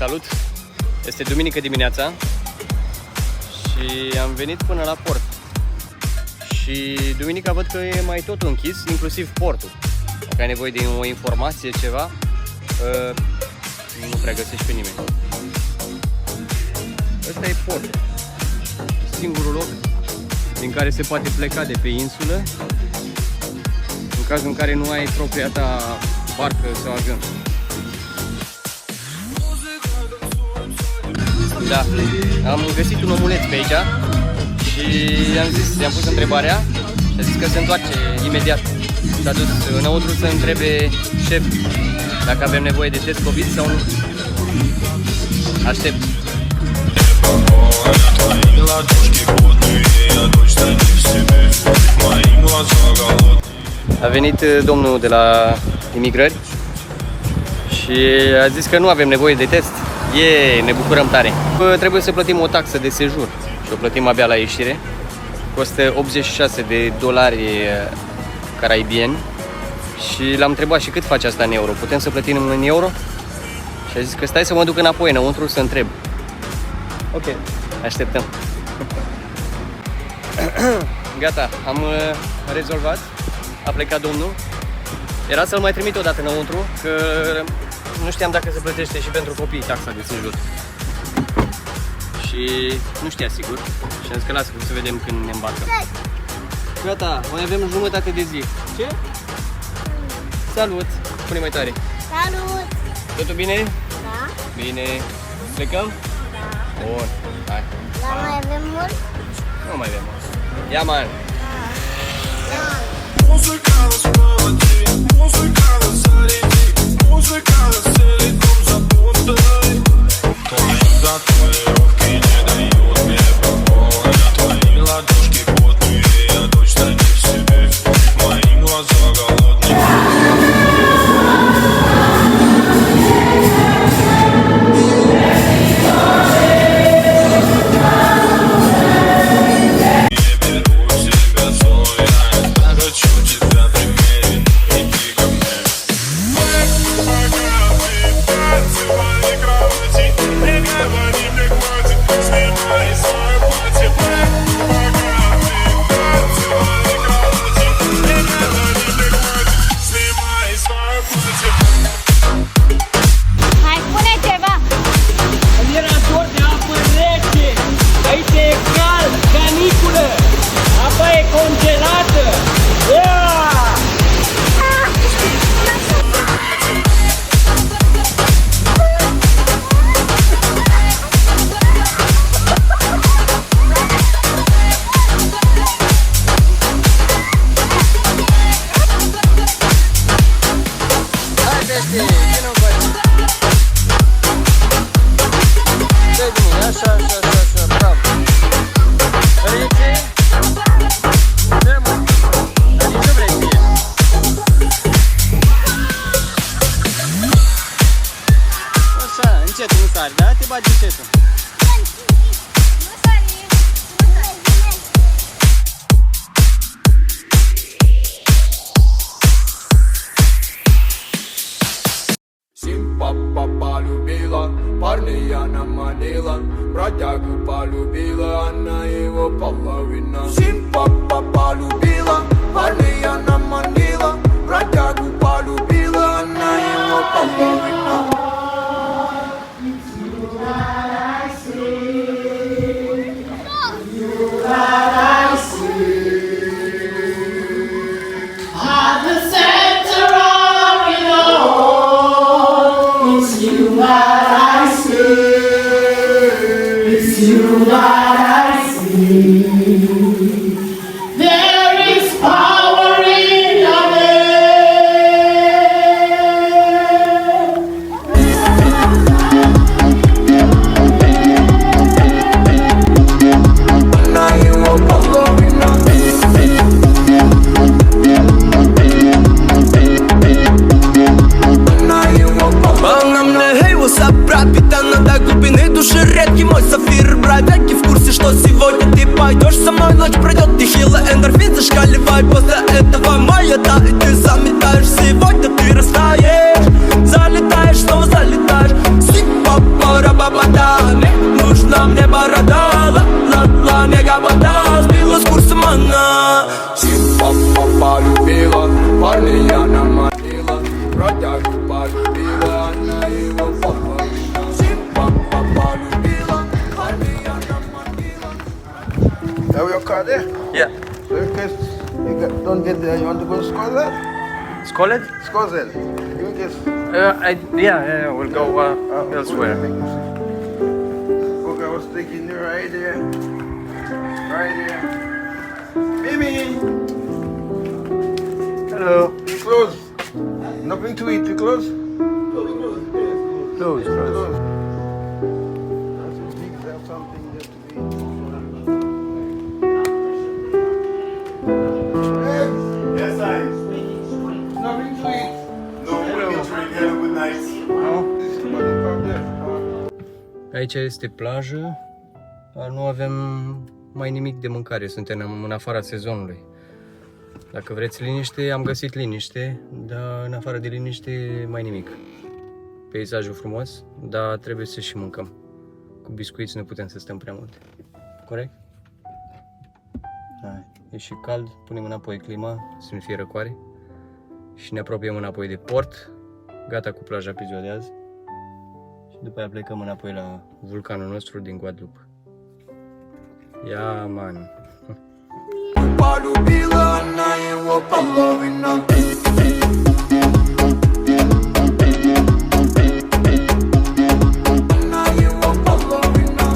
Salut! Este duminică dimineața și am venit până la port. Și duminica văd că e mai totul închis, inclusiv portul. Dacă ai nevoie de o informație, ceva, nu prea găsești pe nimeni. Ăsta e portul. Singurul loc din care se poate pleca de pe insulă în cazul în care nu ai propria ta barcă sau avion. Da, am găsit un omuleț pe aici și i-am pus întrebarea și a zis că se întoarce imediat. S-a dus înăuntru să întrebe șef dacă avem nevoie de test COVID sau nu. Aștept. A venit domnul de la imigrări și a zis că nu avem nevoie de test. Ne bucurăm tare. Trebuie să plătim o taxă de sejur și o plătim abia la ieșire. Costă $86 caraibieni și l-am întrebat și cât face asta în euro. Putem să plătim în euro? Și a zis că stai să mă duc înapoi înăuntru să întreb. Ok, așteptăm. Gata, am rezolvat. A plecat domnul. Era să-l mai trimit o dată înăuntru, că nu știam dacă se plătește și pentru copii taxa de sejur. Și nu știa sigur. Și am zis că lasă, să vedem când ne îmbarcăm. Gata, mai avem jumătate de zi. Ce? Salut! Spune mai tare. Salut! Totul bine? Da. Bine. Plecăm? Da. Bun, hai. Dar mai avem mult? Nu mai avem mult. Ia, man! Da? Te bagi încetul. Папа любила, парня она манила, бродягу полюбила, она его половина. Сим папа любила, парня она манила, бродягу полюбила, она его половина. There is power in don't get there. You want to go to Skozel? Scolet? Skozel. You get. Yeah, we'll go elsewhere. Okay, I was taking you right there. Right there. Mimi! Hello. You close. Nothing to eat. You close? Close. Close. Have something there to eat. Yes, I. Nothing to eat. No, we'll be drinking with nights. This is what the problem. Aici este plajă, dar nu avem mai nimic de mâncare, suntem în afara sezonului. Dacă vreți liniște, am găsit liniște, dar în afară de liniște mai nimic. Peisajul frumos, dar trebuie să și mâncăm. Cu biscuiți nu putem să stăm prea mult. Corect? Hai. E și cald, punem înapoi clima, să nu fie răcoare. Și ne apropiem înapoi de port. Gata cu plaja pe ziua de azi. Și după aia plecăm înapoi la vulcanul nostru din Guadeloupe. Ia, man! Полюбила она его половина. Она его половина.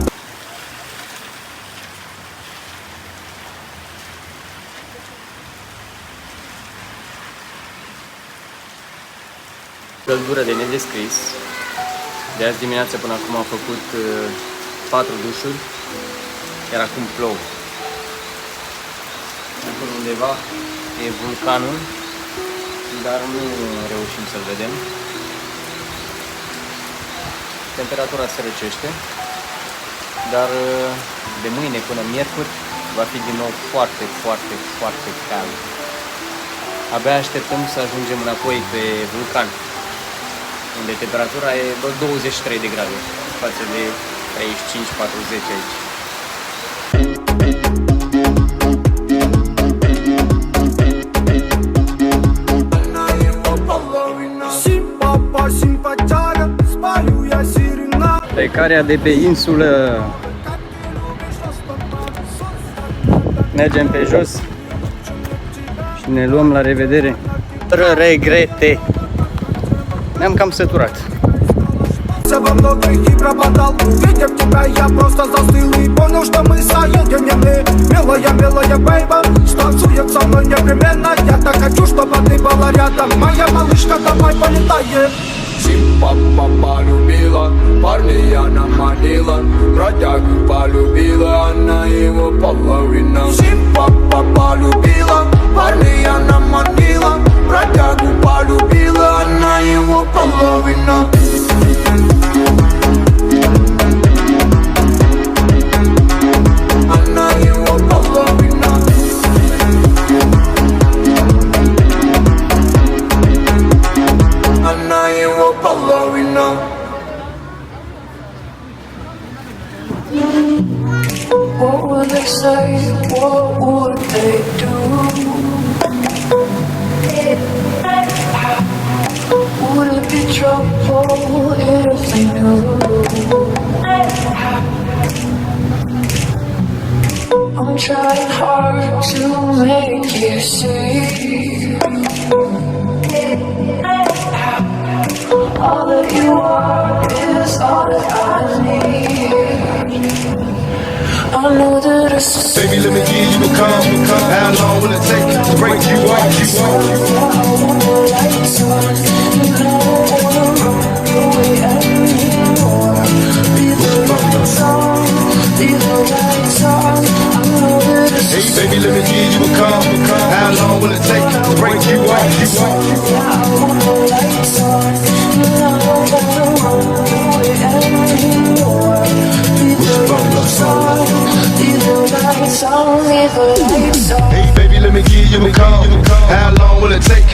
Căldură de nedescris. De azi dimineață până acum am făcut 4 dușuri, iar acum plouă. Acolo undeva e vulcanul, dar nu reușim să-l vedem. Temperatura se răcește, dar de mâine până miercuri va fi din nou foarte, foarte, foarte cald. Abia așteptăm să ajungem înapoi pe vulcan, unde temperatura e doar 23 de grade față de 35-40 aici. Plecarea de pe insulă. Mergem pe jos și ne luăm la revedere. Fără regrete. Ne-am cam săturat. Во многих и пропадал. Увидев тебя, я просто застыл и понял, что мы соединены. Милая, милая бейба, станцует со мной непременно. Я так хочу, чтобы ты была рядом. Моя малышка, давай полетаем. Симпа полюбила, парней она манила. Бродягу полюбила, она его половина. Симпа полюбила, парней она манила. Бродягу полюбила, она его половина. Она его половина. Она его половина. What would they say? What would they do? Would it be trouble if they knew? I'm trying hard to make you see. All that you are is all that I need. I know that it's Baby, let me give you a call. How long will it take to break you off? Hey, baby, let me give you a call. How long will it take to break you off? Hey, baby, let me give you a call. How long will it take